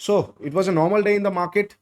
So it was a normal day in the market.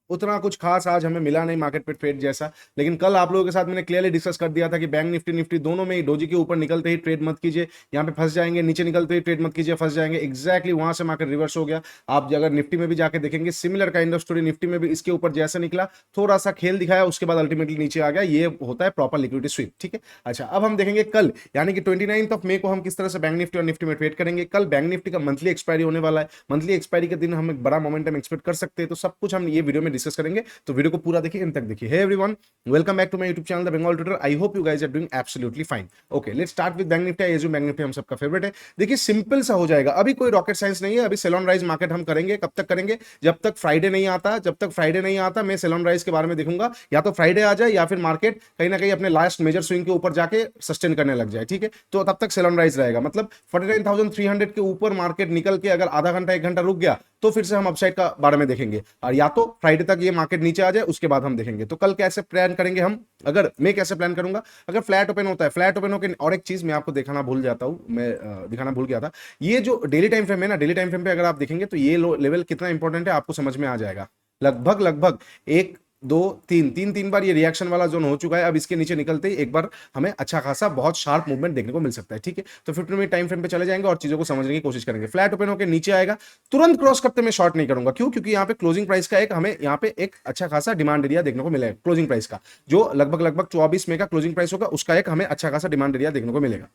उतना कुछ खास आज हमें मिला नहीं मार्केट पे ट्रेड जैसा, लेकिन कल आप लोगों के साथ मैंने क्लियरली डिस्कस कर दिया था कि बैंक निफ्टी निफ्टी दोनों में ही डोजी के ऊपर निकलते ही ट्रेड मत कीजिए, यहाँ पे फंस जाएंगे, नीचे निकलते ही ट्रेड मत कीजिए, फंस जाएंगे। एग्जैक्टली वहां से मार्केट रिवर्स हो गया। आप अगर निफ्टी में भी जाके देखेंगे similar kind of story, Nifty में भी इसके ऊपर जैसा निकला थोड़ा सा खेल दिखाया, उसके बाद अल्टीमेटली नीचे आ गया। ये होता है प्रॉपर लिक्विडिटी स्वीप। ठीक है, अच्छा अब हम देखेंगे कल यानी कि 29 मई को हम किस तरह से बैंक निफ्टी और निफ्टी में ट्रेड करेंगे। कल बैंक निफ्टी का मंथली एक्सपायरी होने वाला है। मंथली एक्सपायरी के दिन हम एक बड़ा मोमेंटम एक्सपेक्ट कर सकते हैं, तो सब कुछ हम ये वीडियो में डिस्कस करेंगे, तो वीडियो को पूरा देखिए, इन तक देखिए। Hey everyone, welcome back to my YouTube channel the Bengal trader. I hope you guys are doing absolutely fine. Okay, let's start with bank Nifty. ये जो बैंक निफ्टी हम सबका फेवरेट है, देखिए सिंपल सा हो जाएगा, अभी कोई रॉकेट साइंस नहीं है। अभी सेल ऑन राइज मार्केट हम करेंगे, कब तक करेंगे? जब तक फ्राइडे नहीं आता। जब तक फ्राइडे नहीं आता मैं सेल ऑन राइज के बारे में देखूंगा, या तो फ्राइडे आ जाए या फिर मार्केट कहीं ना कहीं अपने लास्ट मेजर स्विंग के ऊपर जाके सस्टेन करने लग जाए। ठीक है, तो तब तक सेल ऑन राइज रहेगा। मतलब 49,300 के ऊपर मार्केट निकल के अगर आधा घंटा 1 घंटा रुक गया तो फिर से हम अपसाइड का बारे में देखेंगे, और या तो फ्राइडे तक ये मार्केट नीचे आ जाए उसके बाद हम देखेंगे। तो कल कैसे प्लान करेंगे हम? अगर मैं कैसे प्लान करूंगा, अगर फ्लैट ओपन होता है, फ्लैट ओपन होकर, और एक चीज मैं आपको दिखाना भूल जाता हूं, मैं दिखाना भूल गया था, ये जो डेली टाइम फ्रेम है ना, डेली टाइम फ्रेम पे अगर आप देखेंगे तो ये लेवल कितना इंपॉर्टेंट है आपको समझ में आ जाएगा। लगभग लगभग एक दो तीन बार ये रिएक्शन वाला जोन हो चुका है। अब इसके नीचे निकलते ही एक बार हमें अच्छा खासा बहुत शार्प मूवमेंट देखने को मिल सकता है। ठीक है, तो 15 मिनट टाइम फ्रेम पे चले जाएंगे और चीजों को समझने की कोशिश करेंगे। फ्लैट ओपन होकर नीचे आएगा, तुरंत क्रॉस करते मैं शॉर्ट नहीं करूंगा। क्यों? क्योंकि यहाँ पे क्लोजिंग प्राइस का एक हमें यहाँ पे एक अच्छा खासा डिमांड एरिया देखने को मिलेगा। क्लोजिंग प्राइस का जो लगभग लगभग 24 मई का क्लोजिंग प्राइस होगा, उसका एक हमें अच्छा खासा डिमांड एरिया देखने को मिलेगा।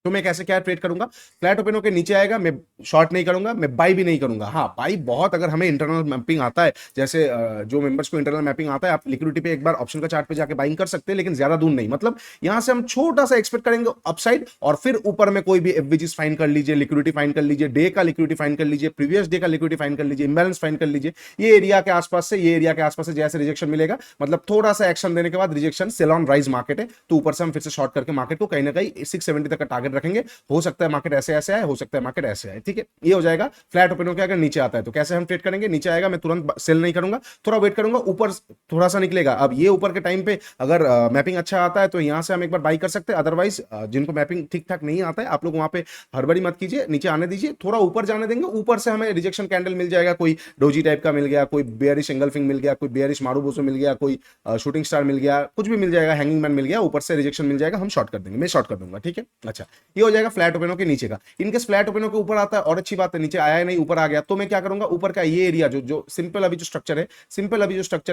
तो मैं कैसे क्या ट्रेड करूंगा? फ्लैट ओपन होकर नीचे आएगा, मैं शॉर्ट नहीं करूंगा, मैं बाई भी नहीं करूंगा। हाँ, बाई बहुत अगर हमें इंटरनल मैपिंग आता है, जैसे जो मेंबर्स को इंटरनल मैपिंग आता है, आप लिक्विडिटी पे एक बार ऑप्शन का चार्ट पे जाके बाइंग कर सकते हैं, लेकिन ज्यादा दूर नहीं। मतलब यहां से हम छोटा सा एक्सपेक्ट करेंगे अपसाइड, और फिर ऊपर में कोई भी एफवीजीज फाइन कर लीजिए, लिक्विडिटी फाइन कर लीजिए, डे का लिक्विडिटी फाइन कर लीजिए, प्रीवियस डे का लिक्विडिटी फाइन कर लीजिए, इंबैलेंस फाइन कर लीजिए। ये एरिया के आसपास से, ये एरिया के आसपास से जैसे रिजेक्शन मिलेगा, मतलब थोड़ा सा एक्शन देने के बाद rejection, sell on rise market है, तो ऊपर से हम फिर से शॉर्ट करके मार्केट को कहीं ना कहीं 670 तक का टारगेट रखेंगे। हो सकता है मार्केट ऐसे ऐसे आए, हो सकता है मार्केट ऐसे आए। ठीक है, ये हो जाएगा। फ्लैट ओपन होकर अगर नीचे आता है तो कैसे हम ट्रेड करेंगे? नीचे आएगा, मैं तुरंत सेल नहीं करूंगा, थोड़ा वेट करूंगा, ऊपर थोड़ा सा निकलेगा। अब ये ऊपर के टाइम पे अगर मैपिंग अच्छा आता है तो यहां से हम एक बार बाई कर सकते हैं। अदरवाइज जिनको मैपिंग ठीक ठाक नहीं आता है, आप लोग वहां पे हड़बड़ी मत कीजिए, नीचे आने दीजिए, थोड़ा ऊपर जाने देंगे। ऊपर से हमें रिजेक्शन कैंडल मिल जाएगा, कोई डोजी टाइप का मिल गया, कोई बेयरिश एंगल्फिंग मिल गया, कोई बेयरिश मारूबोसो मिल गया, कोई शूटिंग स्टार मिल गया, कुछ भी मिल जाएगा, हैंगिंग मैन मिल गया, ऊपर से रिजेक्शन मिल जाएगा, हम शॉर्ट कर देंगे, मैं शॉर्ट कर दूंगा। ठीक है, अच्छा ये हो जाएगा फ्लैट ओपन के नीचे का। इनकेस फ्लैट ओपन के ऊपर आता है और अच्छी बात है, नीचे आया नहीं ऊपर आ गया, तो मैं क्या करूंगा? ऊपर का ये एरिया जो जो सिंपल अभी जो स्ट्रक्चर है,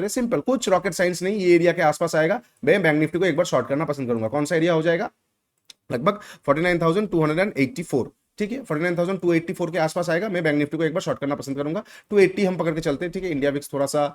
सिंपल कुछ रॉकेट साइंस नहीं, ये एरिया के आसपास आएगा, मैं बैंक निफ्टी को एक बार शॉर्ट करना पसंद करूंगा। कौन सा एरिया हो जाएगा? लगभग 49,284। ठीक है, 49,284 के आसपास आएगा, मैं बैंक निफ्टी को एक बार शॉर्ट करना पसंद करूंगा। 280 हम पकड़ के चलते हैं। ठीक है, इंडिया विक्स थोड़ा सा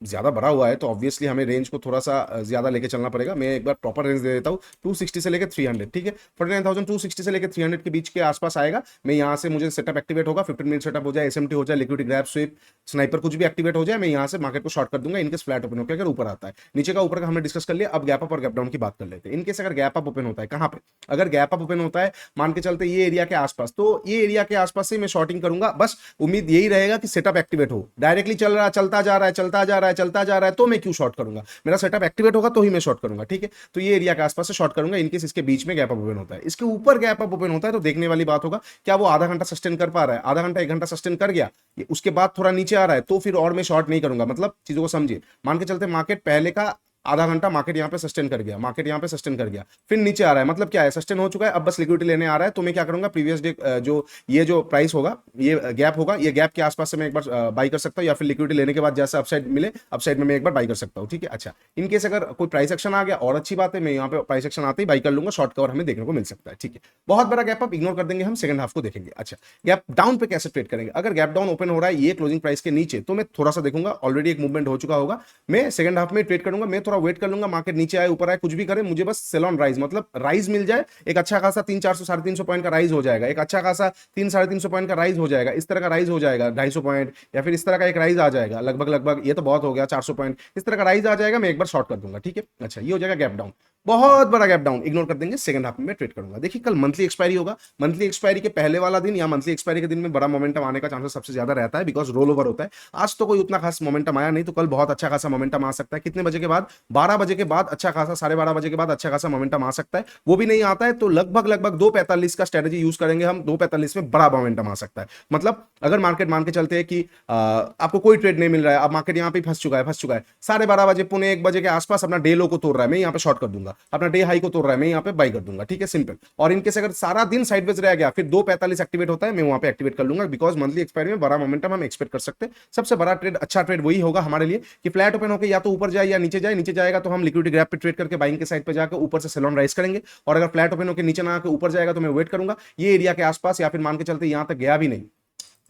ज्यादा बढ़ा हुआ है, तो ऑब्वियसली हमें रेंज को थोड़ा सा ज्यादा लेके चलना पड़ेगा। मैं एक बार प्रॉपर रेंज दे देता हूँ, 260 से लेकर 300। ठीक है, 49,260 से लेकर 300 के बीच के आसपास आएगा। मैं यहाँ से, मुझे सेटअप एक्टिवेट होगा, 15 मिनट सेटअप हो जाए, एसएमटी हो जाए, लिक्विडिटी ग्रैब स्वीप स्नाइपर कुछ भी एक्टिवेट हो जाए, मैं यहाँ से मार्केट को शॉर्ट कर दूंगा। इनकेस फ्लैट ओपन होकर अगर ऊपर आता है, नीचे का ऊपर का हमने डिस्कस कर लिया। अब गैप अप और गैप डाउन की बात कर लेते हैं। इनकेस अगर गैप अप ओपन होता है, कहां पे? अगर गैप अप ओपन होता है, मान के चलते ये एरिया के आसपास, तो ये एरिया के आसपास से मैं शॉर्टिंग करूंगा। बस उम्मीद यही रहेगा कि सेटअप एक्टिवेट हो। डायरेक्टली चल रहा, चलता जा रहा है, चलता जा रहा है, चलता जा रहा है, तो मैं क्यों शॉर्ट करूंगा? मेरा सेटअप एक्टिवेट होगा तो ही मैं शॉर्ट करूंगा। ठीक है, तो ये एरिया के आसपास से शॉर्ट करूंगा। इनकेस इसके बीच में गैप अप ओपन होता है, इसके ऊपर गैप अप ओपन होता है, तो देखने वाली बात होगा क्या वो आधा घंटा सस्टेन कर पा रहा है। आधा घंटा 1 घंटा सस्टेन कर गया, उसके बाद थोड़ा नीचे आ रहा है, तो फिर और मैं शॉर्ट नहीं करूंगा। मतलब चीजों को समझिए, मान के चलते मार्केट पहले का आधा घंटा मार्केट यहाँ पे सस्टेन कर गया, मार्केट यहाँ पे सस्टेन कर गया, फिर नीचे आ रहा है, मतलब क्या है? सस्टेन हो चुका है, अब बस लिक्विडिटी लेने आ रहा है। तो मैं क्या करूंगा? प्रीवियस डे जो ये जो प्राइस होगा, ये गैप होगा, ये गैप के आसपास से मैं एक बार बाई कर सकता हूँ, या फिर लिक्विडिटी लेने के बाद जैसा अपसाइड मिले, अपसाइड में मैं एक बार बाई कर सकता हूँ। ठीक है, अच्छा इनकेस अगर कोई प्राइस एक्शन आ गया और अच्छी बात है, मैं यहाँ पे प्राइस एक्शन आते ही बाई कर लूंगा, शॉर्ट कवर हमें देखने को मिल सकता है। ठीक है, बहुत बड़ा गैप अप इग्नोर कर देंगे, हम सेकंड हाफ को देखेंगे। अच्छा, गैप डाउन पे कैसे ट्रेड करेंगे? अगर गैप डाउन ओपन हो रहा है ये क्लोजिंग प्राइस के नीचे, तो मैं थोड़ा सा देखूंगा, ऑलरेडी एक मूवमेंट हो चुका होगा, मैं सेकंड हाफ में ट्रेड करूंगा। मैं थोड़ा वेट कर लूंगा, मार्केट नीचे आए ऊपर आए कुछ भी करे, मुझे बस सेल ऑन राइज, मतलब राइज मिल जाए, एक अच्छा खासा 300-400 350 पॉइंट का राइज हो जाएगा, एक अच्छा खासा 300-350 पॉइंट का राइज हो जाएगा, इस तरह का राइज हो जाएगा 250 पॉइंट, या फिर इस तरह का एक राइज आ जाएगा लगभग लगभग, ये तो बहुत हो गया 400 पॉइंट, इस तरह का राइज आ जाएगा, मैं एक बार शॉर्ट कर दूंगा। ठीक है, अच्छा ये हो जाएगा गैप डाउन, बहुत बड़ा गैप डाउन इग्नोर कर देंगे, सेकंड हाफ में मैं ट्रेड करूंगा। देखिए कल मंथली एक्सपायरी होगा, मंथली एक्सपायरी के पहले वाला दिन या मंथली एक्सपायरी के दिन में बड़ा मोमेंटम आने का चांसेस सबसे ज्यादा रहता है, बिकॉज रोल ओवर होता है। आज तो कोई उतना खास मोमेंटम आया नहीं, तो कल बहुत अच्छा खासा मोमेंटम आ सकता है। कितने बजे के बाद? 12 बजे के बाद अच्छा खासा, 12:30 बजे के बाद अच्छा खासा मोमेंटम आ सकता है। वो भी नहीं आता है तो लगभग लगभग 2:45 का स्ट्रेटेजी यूज करेंगे हम, 2:45 में बड़ा मोमेंटम आ सकता है। मतलब अगर मार्केट मान के चलते हैं कि आपको कोई ट्रेड नहीं मिल रहा है, अब मार्केट यहाँ पे फंस चुका है 12:30 बजे, पौने 1 बजे के आसपास अपना डे लो को तोड़ रहा है, मैं यहाँ पे शॉर्ट कर दूंगा, अपना डे हाई को तोड़ रहा है, मैं यहाँ पे बाई कर दूंगा, ठीक है, सिंपल। और इनके से अगर सारा दिन साइडवेज रह गया, फिर 2:45 एक्टिवेट होता है, मैं वहां पे एक्टिवेट कर लूंगा, बिकॉज मंथली एक्सपायरी में बड़ा मोमेंटम हम एक्सपेक्ट कर सकते हैं। सबसे बड़ा ट्रेड, अच्छा ट्रेड वही होगा हमारे लिए कि फ्लैट ओपन होकर या तो ऊपर जाए या नीचे जाए। नीचे जाएगा तो हम लिक्विडिटी ग्रैप पे ट्रेड करके बाइंग के साइड पे जाकर ऊपर से सेल ऑन राइज करेंगे, और अगर फ्लैट ओपन होकर नीचे ना आकर ऊपर जाएगा तो मैं वेट करूंगा ये एरिया के आसपास, या फिर मान के चलते यहां तक गया भी नहीं,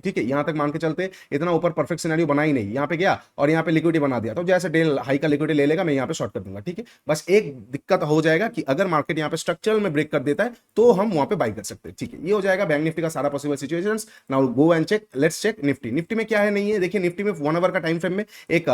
ठीक है, यहां तक मान के चलते इतना ऊपर परफेक्ट सिनेरियो बना ही नहीं, यहां पे गया और यहां पे लिक्विडिटी बना दिया, तो जैसे डेल हाई का लिक्विडिटी ले लेगा मैं यहां पे शॉर्ट कर दूंगा, ठीक है। बस एक दिक्कत हो जाएगा कि अगर मार्केट यहां पे स्ट्रक्चरल में ब्रेक कर देता है तो हम वहां पे बाई कर सकते हैं, ठीक है। ये हो जाएगा बैंक निफ्टी का सारा possible situations. Now go and check, let's check Nifty. Nifty में क्या है नहीं है, देखिए निफ्टी में 1 आवर का टाइम फ्रेम में एक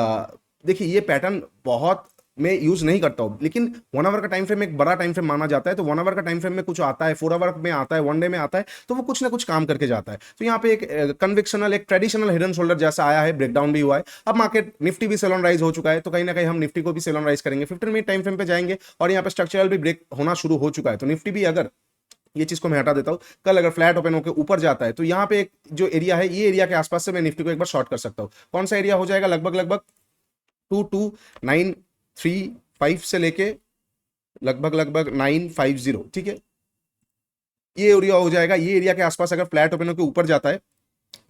देखिए ये पैटर्न बहुत मैं यूज नहीं करता हूं, लेकिन 1 आवर का टाइम फ्रेम एक बड़ा टाइम फ्रेम माना जाता है। तो 1 आवर का टाइम फ्रेम में कुछ आता है, 4 आवर में आता है, 1 डे में आता है, तो वो कुछ ना कुछ काम करके जाता है। तो यहाँ पे एक कन्विक्शनल, एक ट्रेडिशनल हिडन शोल्डर जैसा आया है, ब्रेकडाउन भी हुआ है। अब मार्केट निफ्टी भी सेल ऑन राइज हो चुका है, तो कहीं ना कहीं हम निफ्टी को भी सेल ऑन राइज करेंगे, 15 मिनट टाइम फ्रेम पे जाएंगे, और यहाँ पे स्ट्रक्चरल भी ब्रेक होना शुरू हो चुका है। तो निफ्टी भी, अगर ये चीज को मैं हटा देता हूं, कल अगर फ्लैट ओपन होकर ऊपर जाता है तो यहाँ पे एक जो एरिया है, ये एरिया के आसपास से मैं निफ्टी को एक बार शॉर्ट कर सकता हूँ। कौन सा एरिया हो जाएगा, लगभग लगभग 22,935 से लेके लगभग लगभग 950, ठीक है, ये एरिया हो जाएगा। ये एरिया के आसपास अगर फ्लैट ओपन होकर ऊपर जाता है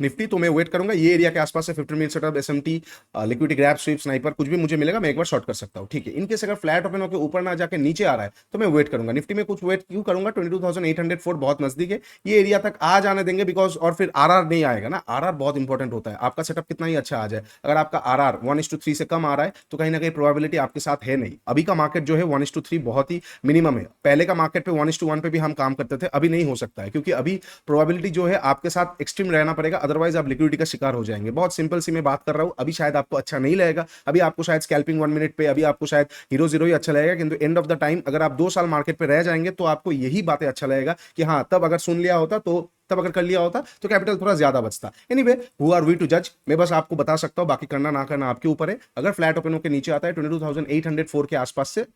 निफ्टी, तो मैं वेट करूंगा ये एरिया के आसपास से 15 minute setup, SMT, liquidity grab, sweep, sniper, कुछ भी मुझे मिलेगा मैं एक बार शॉर्ट कर सकता हूं, ठीक है। इनकेस अगर फ्लैट ओपन होकर ऊपर ना जाके नीचे आ रहा है तो मैं वेट करूंगा। निफ्टी में कुछ वेट क्यों करूंगा, 22,804 बहुत नजदीक है, ये एरिया तक आ जाने देंगे, बिकॉज और फिर आरआर नहीं आएगा ना, आरआर बहुत इंपॉर्टेंट होता है। आपका सेटअप कितना ही अच्छा आ जाए, अगर आपका आरआर 1:3 से कम आ रहा है तो कहीं ना कहीं प्रोबेबिलिटी आपके साथ है नहीं। अभी का मार्केट जो है 1:3 बहुत ही मिनिमम है। पहले का मार्केट पे 1:1 पे भी हम काम करते थे, अभी नहीं हो सकता है, क्योंकि अभी प्रोबेबिलिटी जो है आपके साथ एक्सट्रीम रहना पड़ेगा, अदरवाइज आप लिक्विडिटी का शिकार हो जाएंगे। बहुत सिंपल सी मैं बात कर रहा हूं, अभी शायद आपको अच्छा नहीं लगेगा, अभी आपको शायद स्कैल्पिंग 1 मिनट पे, अभी आपको शायद हीरो जीरो ही अच्छा लगेगा, किंतु एंड ऑफ द टाइम अगर आप 2 साल मार्केट पे रह जाएंगे तो आपको यही बातें अच्छा लगेगा कि हाँ, तब अगर सुन लिया होता, तो तब अगर कर लिया होता तो कैपिटल थोड़ा ज्यादा बचता। Anyway, who are we to जज, मैं बस आपको बता सकता हूं, बाकी करना ना करना आपके ऊपर है। अगर फ्लैट ओपन होकर नीचे आता है 22,804 के आसपास से,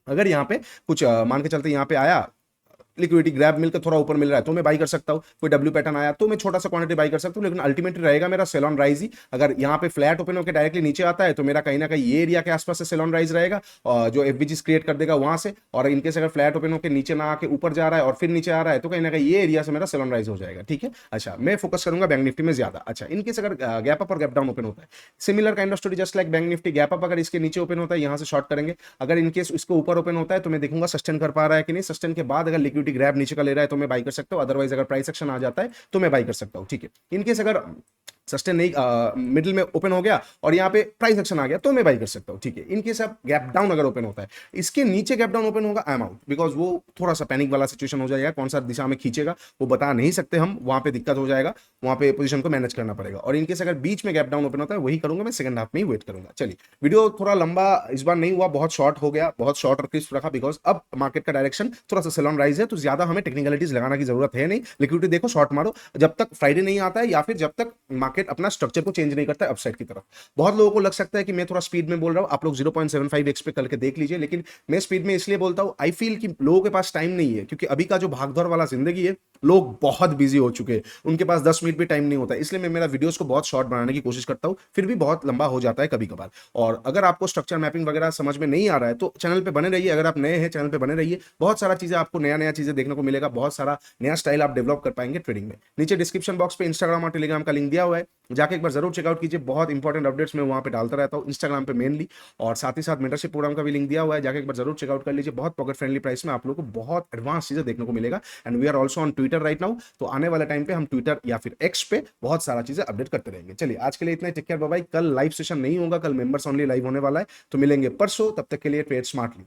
अगर यहाँ पे कुछ मान के चलते यहाँ पे आया, लिक्विडिटी ग्रैब मिलकर थोड़ा ऊपर मिल रहा है तो मैं बाई कर सकता हूँ। कोई डब्ल्यू पैटर्न आया तो मैं छोटा सा क्वांटिटी बाई कर सकता हूँ, लेकिन अल्टीमेटली रहेगा मेरा सेल ऑन राइज ही। अगर यहाँ पे फ्लैट ओपन होकर डायरेक्टली नीचे आता है तो मेरा कहीं ना कहीं ये एरिया के आसपास से सेल ऑन राइज रहेगा, और जो एफबीजीस क्रिएट कर देगा वहां से। और इनकेस अगर फ्लैट ओपन होकर नीचे ना आके ऊपर जा रहा है और फिर नीचे आ रहा है तो कहीं ना कहीं ये एरिया से मेरा सेल ऑन राइज हो जाएगा, ठीक है। अच्छा, मैं फोकस करूंगा बैंक निफ्टी में ज्यादा। अच्छा, इनकेस अगर गैप अप और गैप डाउन ओपन होता है, similar kind of story just like bank Nifty, gap up अगर इसके नीचे ओपन होता है यहाँ से शॉर्ट करेंगे, अगर इनकेस इसको ऊपर ओपन होता है तो मैं देखूंगा सस्टेन कर पा रहा है कि नहीं, सस्टेन के बाद अगर लिक्विडिटी ग्रैब नीचे का ले रहा है तो मैं बाई कर सकता हूं, अदरवाइज अगर प्राइस एक्शन आ जाता है तो मैं बाई कर सकता हूं, ठीक है। इनकेस अगर सस्टेन नहीं, मिडिल में ओपन हो गया और यहाँ पे प्राइस एक्शन आ गया तो मैं बाई कर सकता हूँ, ठीक है। इनकेस अब गैप डाउन अगर ओपन होता है, इसके नीचे गैप डाउन ओपन होगा, आई एम आउट, बिकॉज वो थोड़ा सा पैनिक वाला सिचुएशन हो जाएगा, कौन सा दिशा में खींचेगा वो बता नहीं सकते हम, वहां पे दिक्कत हो जाएगा, वहां पे पोजीशन को मैनेज करना पड़ेगा। और इनकेस अगर बीच में गैप डाउन ओपन होता है, वही करूंगा मैं, सेकंड हाफ में ही वेट करूंगा। चलिए, वीडियो थोड़ा लंबा इस बार नहीं हुआ, बहुत शॉर्ट हो गया, बहुत शॉर्ट और क्रिस्प रखा, बिकॉज अब मार्केट का डायरेक्शन थोड़ा सा सेल ऑन राइज है, तो ज्यादा हमें टेक्निकलिटीज लगाना की जरूरत है नहीं। लिक्विडिटी देखो, शॉर्ट मारो, जब तक फ्राइडे नहीं आता है या फिर जब तक मार्केट अपना स्ट्रक्चर को चेंज नहीं करता है अपसाइड की तरफ। बहुत लोगों को लग सकता है कि मैं थोड़ा स्पीड में बोल रहा हूं, आप लोग 0.75x पे करके देख लीजिए, लेकिन मैं स्पीड में इसलिए बोलता हूं, आई फील कि लोगों के पास टाइम नहीं है, क्योंकि अभी का जो भागदौड़ वाला जिंदगी है, लोग बहुत बिजी हो चुके हैं, उनके पास 10 मिनट भी टाइम नहीं होता, इसलिए मैं मेरा वीडियोस को बहुत शॉर्ट बनाने की कोशिश करता हूं, फिर भी बहुत लंबा हो जाता है कभी कभार। और अगर आपको स्ट्रक्चर मैपिंग वगैरह समझ में नहीं आ रहा है तो चैनल पे बने रहिए, अगर आप नए हैं चैनल पे बने रहिए, बहुत सारा चीजें आपको नया नया चीजें देखने को मिलेगा, बहुत सारा नया स्टाइल आप डेवलप कर पाएंगे ट्रेडिंग में। नीचे डिस्क्रिप्शन बॉक्स पे इंस्टाग्राम और टेलीग्राम का लिंक दिया हुआ है, जाके एक बार जरूर चेकआउट कीजिए, बहुत इंपॉर्टेंट अपडेट्स मैं वहां पे डालता रहता हूँ, इंस्टाग्राम पे मेनली। और साथ ही साथ मेंटरशिप प्रोग्राम का भी लिंक दिया हुआ है, जाके एक बार जरूर चेकआउट कर लीजिए, बहुत पॉकेट फ्रेंडली प्राइस में आप लोगों को बहुत एडवांस चीजें देखने को मिलेगा। And we are also on Twitter right now, तो आने वाले टाइम पे हम ट्विटर या फिर एक्स पे बहुत सारा चीजें अपडेट करते रहेंगे। चलिए, आज के लिए इतना ही, टेक केयर, बाय बाय। कल लाइव सेशन नहीं होगा, कल मेंबर्स ओनली लाइव होने वाला है, तो मिलेंगे परसों, तब तक के लिए ट्रेड स्मार्टली।